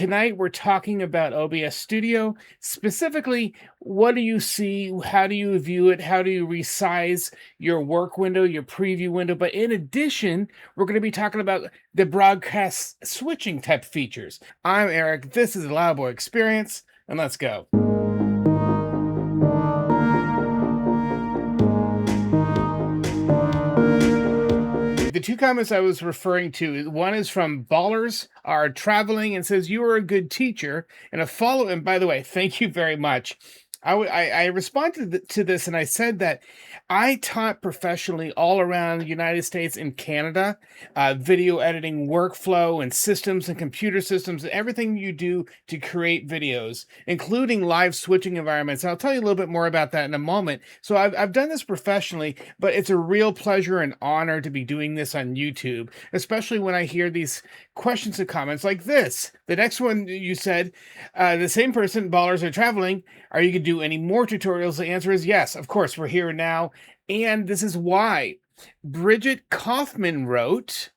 tonight we're talking about OBS Studio. Specifically, what do you see? How do you view it? How do you resize your work window, your preview window? But in addition, we're going to be talking about the broadcast switching type features. I'm Eric. This is the Loudboy Experience, and let's go. The two comments I was referring to, one is from Ballers Are Traveling and says, "You are a good teacher." And a follow, and by the way, thank you very much. I responded to this and I said that I taught professionally all around the United States and Canada, video editing workflow and systems and computer systems and everything you do to create videos, including live switching environments. And I'll tell you a little bit more about that in a moment. So I've done this professionally, but it's a real pleasure and honor to be doing this on YouTube, especially when I hear these questions and comments like this. The next one you said, the same person, Ballers Are Traveling, "Are you going to do any more tutorials?" The answer is yes. Of course, we're here now. And this is why. Bridget Kaufman wrote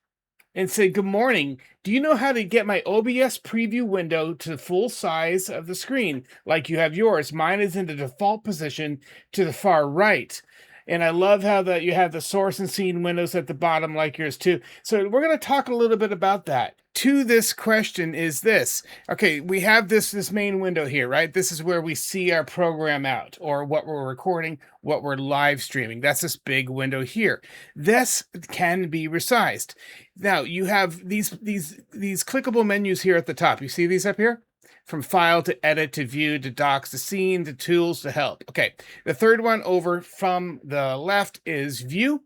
and said, "Good morning. Do you know how to get my OBS preview window to the full size of the screen like you have yours? Mine is in the default position to the far right. And I love how that you have the source and scene windows at the bottom like yours too." So we're going to talk a little bit about that. To this question is this. Okay, we have this main window here, right? This is where we see our program out, or what we're recording, what we're live streaming. That's this big window here. This can be resized. Now you have these clickable menus here at the top. You see these up here? From file to edit to view to docs to scene to tools to help. Okay, the third one over from the left is view.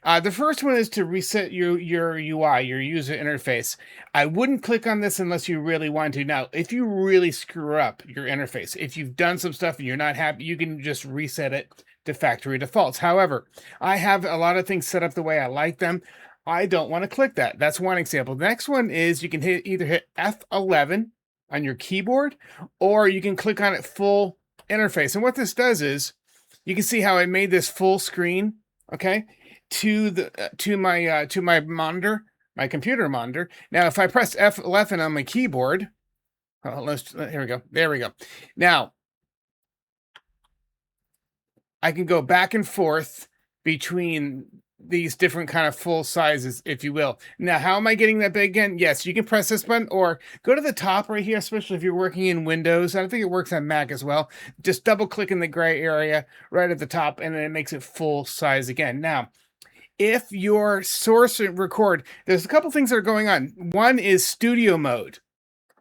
The first one is to reset your UI, your user interface. I wouldn't click on this unless you really want to. Now, if you really screw up your interface, if you've done some stuff and you're not happy, you can just reset it to factory defaults. However, I have a lot of things set up the way I like them. I don't want to click that. That's one example. The next one is you can either hit F11 on your keyboard, or you can click on it full interface. And what this does is, you can see how I made this full screen, okay, to my monitor, my computer monitor. Now, if I press F11 on my keyboard, here we go. There we go. Now, I can go back and forth between these different kind of full sizes, if you will. Now, how am I getting that big again? Yes, you can press this button or go to the top right here, especially if you're working in Windows. I think it works on Mac as well. Just double click in the gray area right at the top, and then it makes it full size again. Now, if your source record, there's a couple things that are going on. One is studio mode.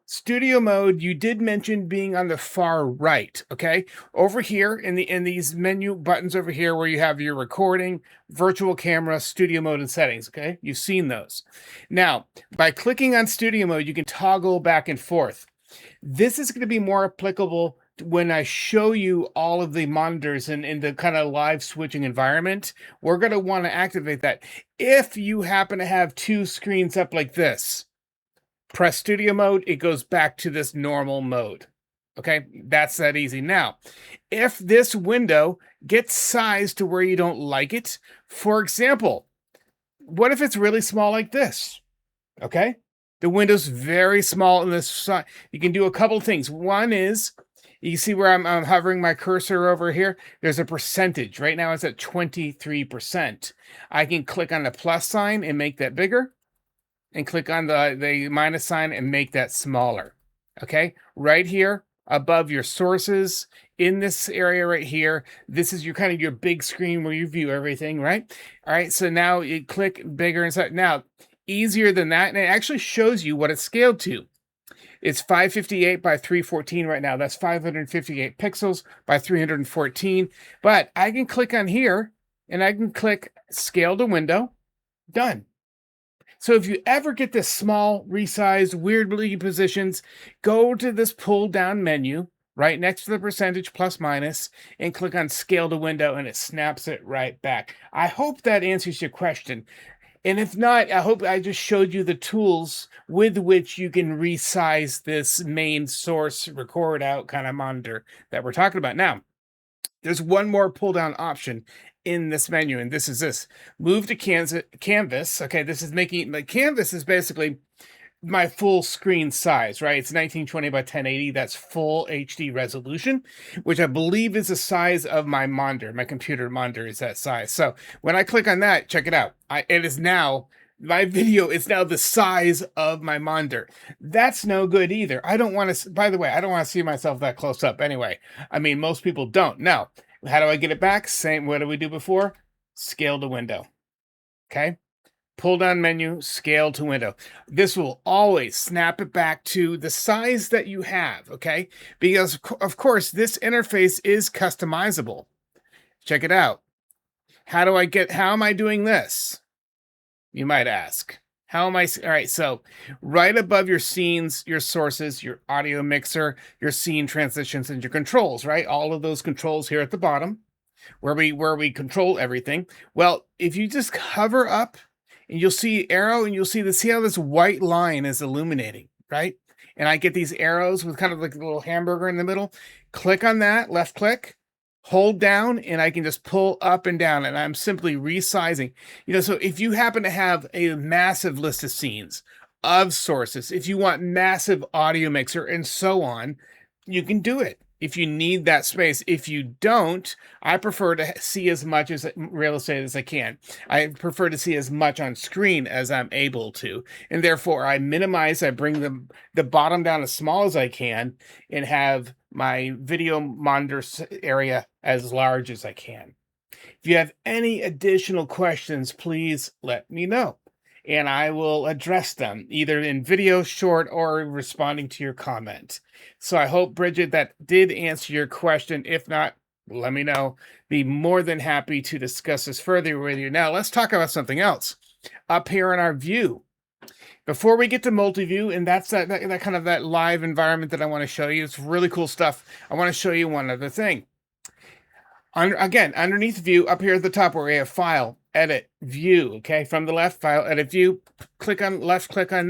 Studio mode, you did mention being on the far right, okay? Over here in these menu buttons over here where you have your recording, virtual camera, studio mode, and settings, okay? You've seen those. Now, by clicking on studio mode, you can toggle back and forth. This is going to be more applicable when I show you all of the monitors in the kind of live switching environment. We're going to want to activate that. If you happen to have two screens up like this, press studio mode, it goes back to this normal mode. Okay, that's that easy. Now, if this window gets sized to where you don't like it, for example, what if it's really small like this? Okay, the window's very small in this side. You can do a couple things. One is, you see where I'm hovering my cursor over here? There's a percentage. Right now it's at 23%. I can click on the plus sign and make that bigger, and click on the minus sign and make that smaller. Okay, right here above your sources in this area right here, this is your kind of your big screen where you view everything, right? All right, so now you click bigger inside. Now, easier than that, and it actually shows you what it's scaled to. It's 558 by 314 right now. That's 558 pixels by 314. But I can click on here and I can click scale to window. Done. So if you ever get this small, resized, weirdly positions, go to this pull down menu right next to the percentage plus minus and click on scale to window, and it snaps it right back. I hope that answers your question. And if not, I hope I just showed you the tools with which you can resize this main source record out kind of monitor that we're talking about. Now, there's one more pull down option in this menu, and this is this. Move to canvas. Okay, this is making, like, canvas is basically my full screen size, right? It's 1920 by 1080. That's full HD resolution, which I believe is the size of my monitor. My computer monitor is that size. So when I click on that, check it out. It is now, my video is now the size of my monitor. That's no good either. I don't want to, by the way, I don't want to see myself that close up anyway. I mean, most people don't. Now, how do I get it back? Same, what did we do before? Scale to window. Okay. Pull down menu, scale to window. This will always snap it back to the size that you have, okay? Because of course, this interface is customizable. Check it out. How am I doing this? You might ask. All right, so right above your scenes, your sources, your audio mixer, your scene transitions, and your controls, right? All of those controls here at the bottom, where we control everything. Well, if you just hover up, and you'll see arrow, and see how this white line is illuminating, right? And I get these arrows with kind of like a little hamburger in the middle. Click on that, left click, hold down, and I can just pull up and down, and I'm simply resizing. So if you happen to have a massive list of scenes, of sources, if you want massive audio mixer and so on, you can do it. If you need that space. If you don't, I prefer to see as much as real estate as I can. I prefer to see as much on screen as I'm able to. And therefore, I minimize, I bring the bottom down as small as I can and have my video monitor area as large as I can. If you have any additional questions, please let me know, and I will address them either in video, short, or responding to your comment. So I hope, Bridget, that did answer your question. If not, let me know. Be more than happy to discuss this further with you. Now, let's talk about something else. Up here in our view, before we get to Multiview, and that's that kind of that live environment that I want to show you. It's really cool stuff. I want to show you one other thing. Again, underneath view, up here at the top where we have file, edit, view, okay? From the left, file, edit, view, click on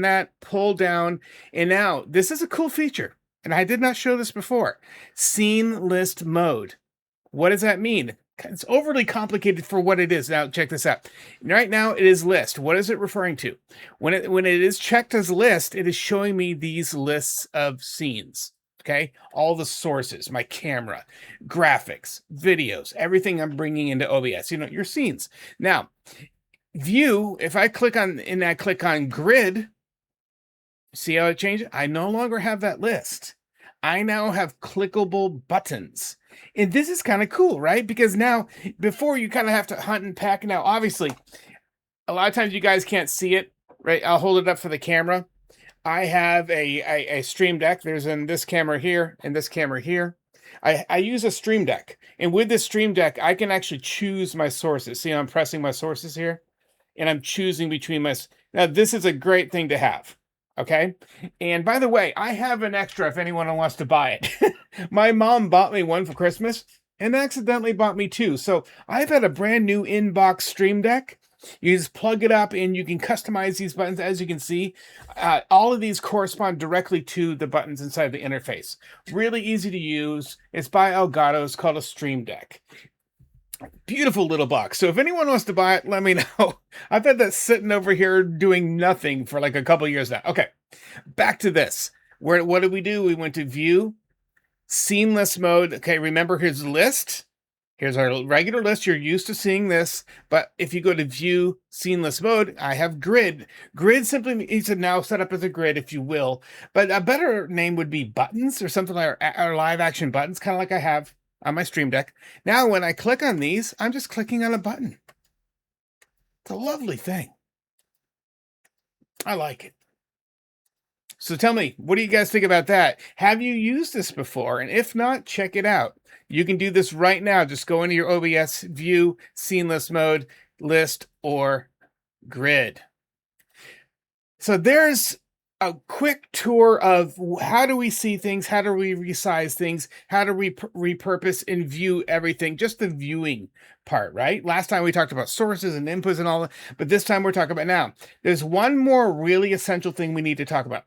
that, pull down, and now this is a cool feature, and I did not show this before. Scene list mode. What does that mean? It's overly complicated for what it is. Now, check this out. Right now, it is list. What is it referring to? When it is checked as list, it is showing me these lists of scenes. Okay, all the sources, my camera, graphics, videos, everything I'm bringing into OBS, your scenes. Now, view, if I click on grid, see how it changes? I no longer have that list. I now have clickable buttons. And this is kind of cool, right? Because now, before you kind of have to hunt and peck. Now, obviously, a lot of times you guys can't see it, right? I'll hold it up for the camera. I have a Stream Deck. There's this camera here and this camera here. I use a Stream Deck. And with this Stream Deck, I can actually choose my sources. See, I'm pressing my sources here. And I'm choosing between my... Now, this is a great thing to have. Okay? And by the way, I have an extra if anyone wants to buy it. My mom bought me one for Christmas and accidentally bought me two. So I've had a brand new inbox Stream Deck. You just plug it up and you can customize these buttons. As you can see, all of these correspond directly to the buttons inside the interface. Really easy to use. It's by Elgato. It's called a Stream Deck. Beautiful little box. So if anyone wants to buy it, let me know. I've had that sitting over here doing nothing for like a couple years now. Okay, back to this. What did we do? We went to view, scene list mode. Okay, remember here's the list. Here's our regular list. You're used to seeing this, but if you go to view, scene list mode, I have grid. Grid simply means now set up as a grid, if you will, but a better name would be buttons or something like our live action buttons, kind of like I have on my Stream Deck. Now, when I click on these, I'm just clicking on a button. It's a lovely thing. I like it. So tell me, what do you guys think about that? Have you used this before? And if not, check it out. You can do this right now. Just go into your OBS, view, scene list mode, list, or grid. So there's a quick tour of how do we see things, how do we resize things, how do we repurpose and view everything, just the viewing part, right? Last time we talked about sources and inputs and all that, but this time we're talking about now. There's one more really essential thing we need to talk about.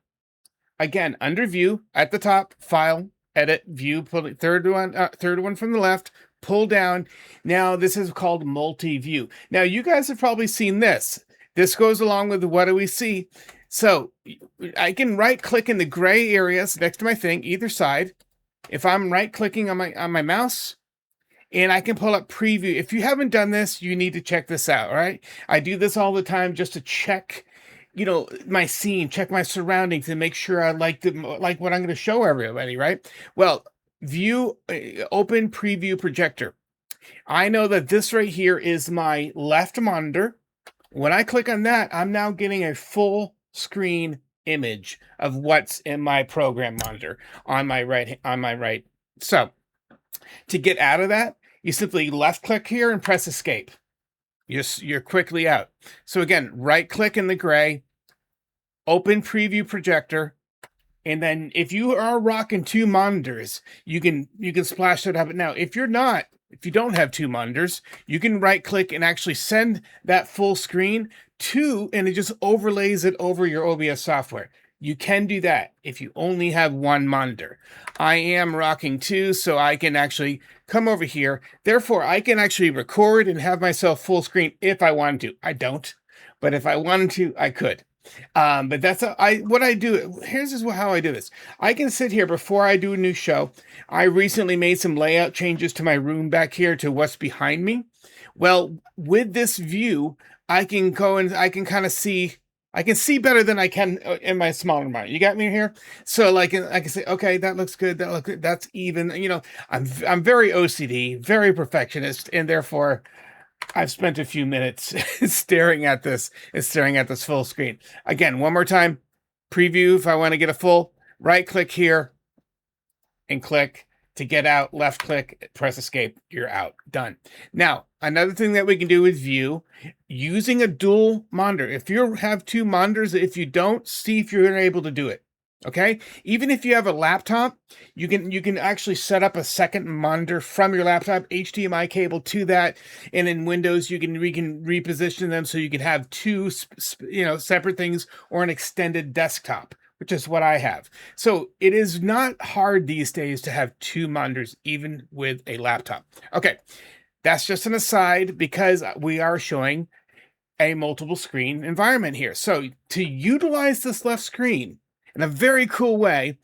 Again, under view, at the top, file, edit, view, third one from the left, pull down. Now, this is called multi-view. Now, you guys have probably seen this. This goes along with what do we see? So I can right click in the gray areas next to my thing, either side. If I'm right clicking on my mouse, and I can pull up preview. If you haven't done this, you need to check this out. All right. I do this all the time just to check, my scene, check my surroundings and make sure I like what I'm going to show everybody. Right. Well, view, open preview projector. I know that this right here is my left monitor. When I click on that, I'm now getting a full screen image of what's in my program monitor on my right. So to get out of that, you simply left click here and press escape. You're quickly out. So again, right click in the gray, open preview projector, and then if you are rocking two monitors, you can splash that up. Now, if you don't have two monitors, you can right click and actually send that full screen and it just overlays it over your OBS software. You can do that if you only have one monitor. I am rocking two, so I can actually come over here. Therefore, I can actually record and have myself full screen if I wanted to. I don't, but if I wanted to, I could. But that's what I do. Here's how I do this. I can sit here before I do a new show. I recently made some layout changes to my room back here to what's behind me. Well, with this view, I can go and I can kind of see. I can see better than I can in my smaller monitor. You got me here? So like I can say, okay, that looks good. That looks good. That's even. I'm very OCD, very perfectionist, and therefore I've spent a few minutes staring at this full screen. Again, one more time, preview. If I want to get a full, right click here and click to get out, left click, press escape, you're out, done. Now, another thing that we can do with view, using a dual monitor. If you have two monitors, if you don't, see if you're able to do it. Okay, even if you have a laptop, you can actually set up a second monitor from your laptop, HDMI cable to that, and in Windows we can reposition them so you can have two separate things or an extended desktop, which is what I have. So it is not hard these days to have two monitors, even with a laptop. Okay, that's just an aside because we are showing a multiple screen environment here. So to utilize this left screen in a very cool way,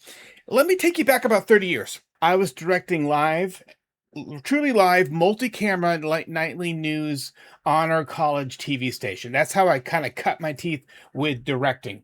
let me take you back about 30 years. I was directing truly live, multi-camera nightly news on our college TV station. That's how I kind of cut my teeth with directing.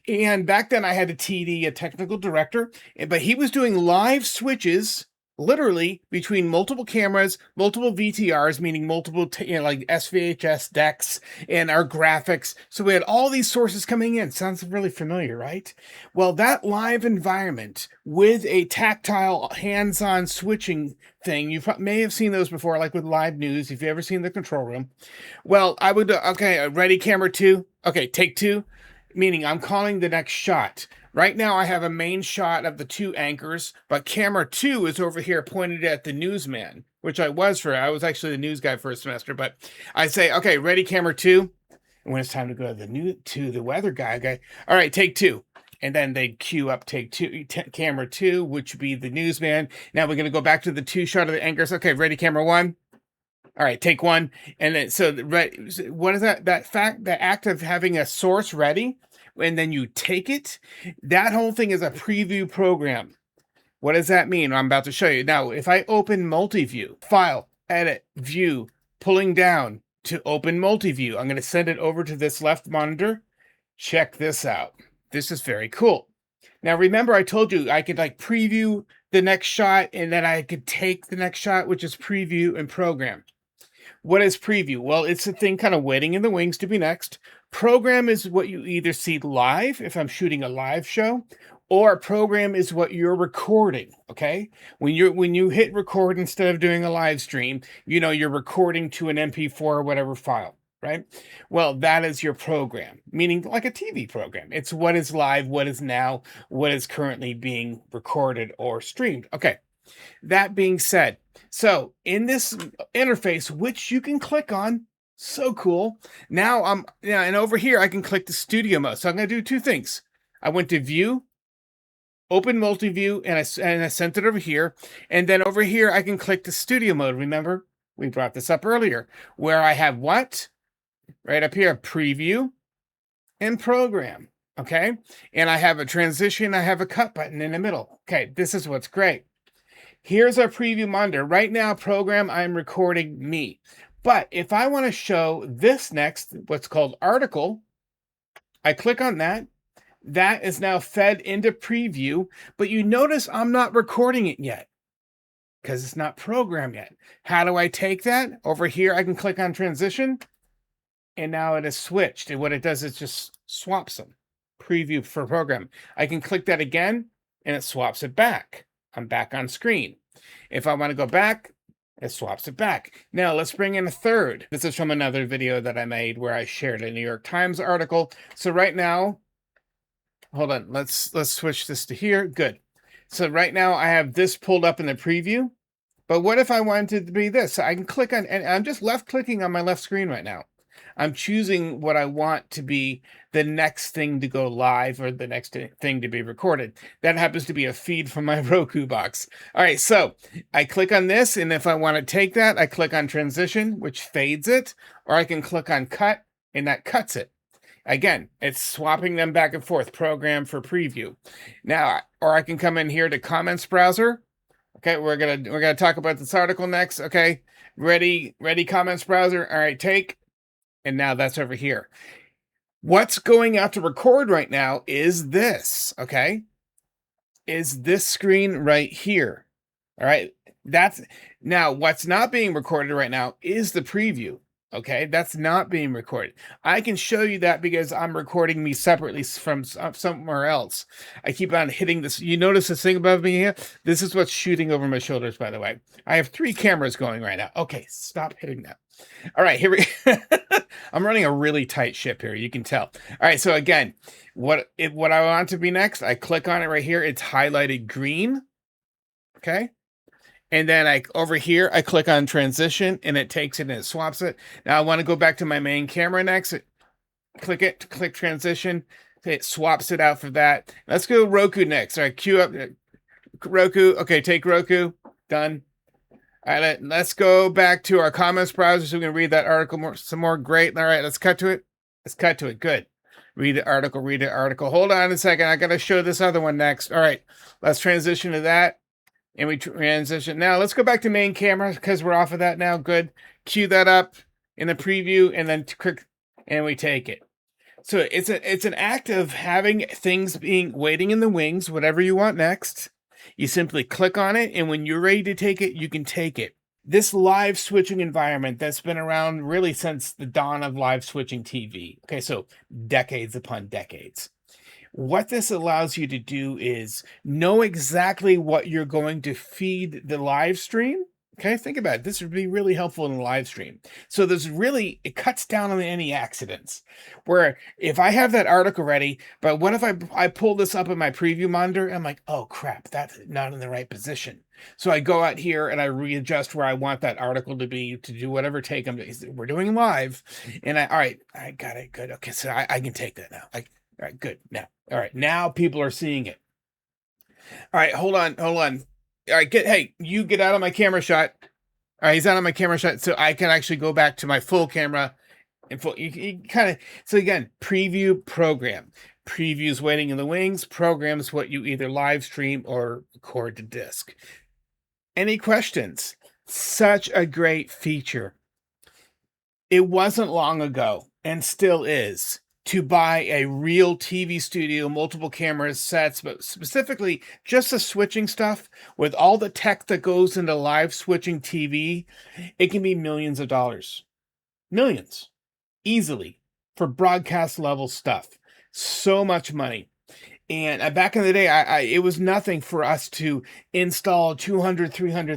And back then I had a TD, a technical director, but he was doing live switches literally between multiple cameras, multiple VTRs, meaning multiple, like SVHS decks and our graphics. So we had all these sources coming in. Sounds really familiar, right? Well, that live environment with a tactile hands-on switching thing, you may have seen those before, like with live news, if you've ever seen the control room. Well, I would, okay, ready, camera two. Okay, take two, meaning I'm calling the next shot. Right now, I have a main shot of the two anchors, but camera two is over here pointed at the newsman, which I was actually the news guy for a semester, but I say, okay, ready, camera two. And when it's time to go to the weather guy, all right, take two. And then they cue up take two, camera two, which would be the newsman. Now we're going to go back to the two shot of the anchors. Okay, ready, camera one. All right, take one. And then, what is that? The act of having a source ready, and then you take it, that whole thing is a preview program. What does that mean? I'm about to show you. Now, if I open Multiview, File, Edit, View, pulling down to open Multiview, I'm going to send it over to this left monitor. Check this out. This is very cool. Now, remember I told you I could preview the next shot, and then I could take the next shot, which is preview and program. What is preview? Well, it's a thing kind of waiting in the wings to be next. Program is what you either see live, if I'm shooting a live show, or program is what you're recording, okay? When you hit record instead of doing a live stream, you're recording to an MP4 or whatever file, right? Well, that is your program, meaning like a TV program. It's what is live, what is now, what is currently being recorded or streamed. Okay, that being said, so in this interface, which you can click on, so cool. Now and over here I can click the studio mode. So I'm going to do two things. I went to View, Open Multiview, and I sent it over here. And then over here I can click the studio mode. Remember, we brought this up earlier, where I have what? Right up here, Preview and Program. Okay. And I have a transition. I have a cut button in the middle. Okay. This is what's great. Here's our preview monitor. Right now, program, I'm recording me. But if I want to show this next, what's called article, I click on that. That is now fed into preview, but you notice I'm not recording it yet because it's not programmed yet. How do I take that? Over here, I can click on transition, and now it is switched. And what it does is just swaps them. Preview for program. I can click that again, and it swaps it back. I'm back on screen. If I want to go back, it swaps it back. Now let's bring in a third. This is from another video that I made where I shared a New York Times article. So right now, hold on, let's switch this to here. Good. So right now I have this pulled up in the preview. But what if I wanted it to be this? So I can click on, and I'm just left clicking on my left screen right now. I'm choosing what I want to be the next thing to go live or the next thing to be recorded. That happens to be a feed from my Roku box. All right, so I click on this, and if I want to take that, I click on transition, which fades it, or I can click on cut, and that cuts it. Again, it's swapping them back and forth, program for preview. Now, or I can come in here to comments browser. Okay, we're gonna talk about this article next. Okay, ready, comments browser. All right, take. And now that's over here. What's going out to record right now is this, okay? Is this screen right here. All right. That's now what's not being recorded right now is the preview. Okay, that's not being recorded. I can show you that because I'm recording me separately from somewhere else. I keep on hitting this. You notice this thing above me here? This is what's shooting over my shoulders, by the way. I have 3 cameras going right now. Okay, stop hitting that. All right, here we I'm running a really tight ship here, you can tell. All right, so again, what I want to be next, I click on it right here. It's highlighted green. Okay. And then over here, I click on transition, and it takes it and it swaps it. Now I want to go back to my main camera next. Click transition. It swaps it out for that. Let's go Roku next. All right, queue up Roku. Okay, take Roku. Done. All right, let's go back to our comments browser so we can read that article some more. Great. All right, let's cut to it. Good. Read the article. Hold on a second. I got to show this other one next. All right, let's transition to that. And we transition. Now let's go back to main camera because we're off of that now. Good. Cue that up in the preview and then click and we take it. So it's an act of having things waiting in the wings, whatever you want next. You simply click on it, and when you're ready to take it, you can take it. This live switching environment that's been around really since the dawn of live switching TV. Okay, so decades upon decades. What this allows you to do is know exactly what you're going to feed the live stream. Okay, think about it. This would be really helpful in a live stream. So it cuts down on any accidents. Where if I have that article ready, but what if I pull this up in my preview monitor? I'm like, oh crap, that's not in the right position. So I go out here and I readjust where I want that article to be to do whatever take we're doing live. And all right, I got it. Good. Okay, so I can take that now. All right, good. Now, all right, now people are seeing it. All right, hold on. All right, you get out of my camera shot. All right, he's out of my camera shot, so I can actually go back to my full camera and you kind of. So again, preview program. Previews waiting in the wings. Programs what you either live stream or record to disk. Any questions? Such a great feature. It wasn't long ago, and still is, to buy a real TV studio, multiple cameras, sets, but specifically just the switching stuff with all the tech that goes into live switching TV. It can be millions of dollars. Millions. Easily. For broadcast level stuff. So much money. And back in the day, it was nothing for us to install a $200,000,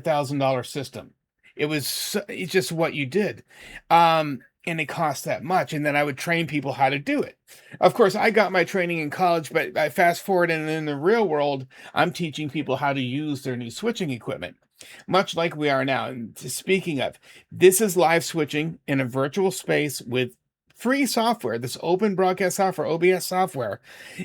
$300,000 system. It's just what you did. And it cost that much. And then I would train people how to do it. Of course, I got my training in college, but I fast forward and in the real world, I'm teaching people how to use their new switching equipment, much like we are now. And speaking of, this is live switching in a virtual space with free software, this open broadcast software, OBS software.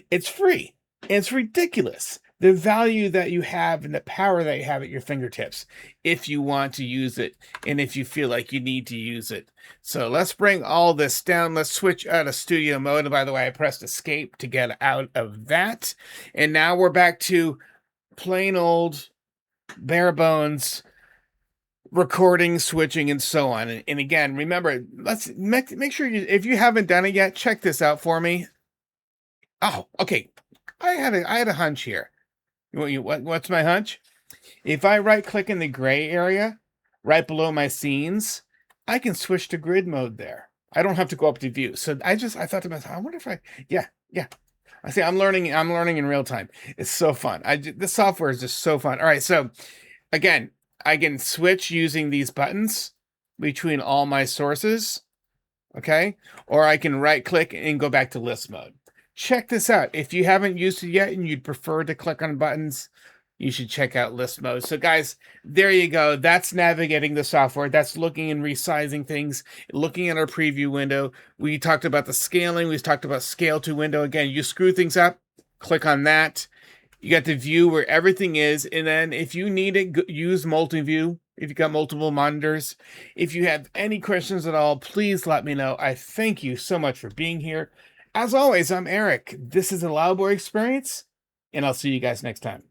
It's free. It's ridiculous. the value that you have and the power that you have at your fingertips if you want to use it and if you feel like you need to use it. So let's bring all this down. Let's switch out of studio mode. And by the way, I pressed escape to get out of that. And now we're back to plain old bare bones recording, switching, and so on. And again, remember, let's make sure you, if you haven't done it yet, check this out for me. Oh, okay. I had a hunch here. What's my hunch? If I right click in the gray area right below my scenes, I can switch to grid mode there. I don't have to go up to view. So I thought to myself, I wonder if yeah. I see, I'm learning in real time. It's so fun. This software is just so fun. All right, so again, I can switch using these buttons between all my sources, okay? Or I can right click and go back to list mode. Check this out. If you haven't used it yet and you'd prefer to click on buttons, you should check out list mode. So guys, there you go. That's navigating the software. That's looking and resizing things, looking at our preview window. We talked about the scaling. We talked about scale to window. Again, you screw things up, click on that. You got the view where everything is. And then if you need it, use Multiview. If you've got multiple monitors. If you have any questions at all, please let me know. I thank you so much for being here. As always, I'm Eric. This is the Loudboy Experience, and I'll see you guys next time.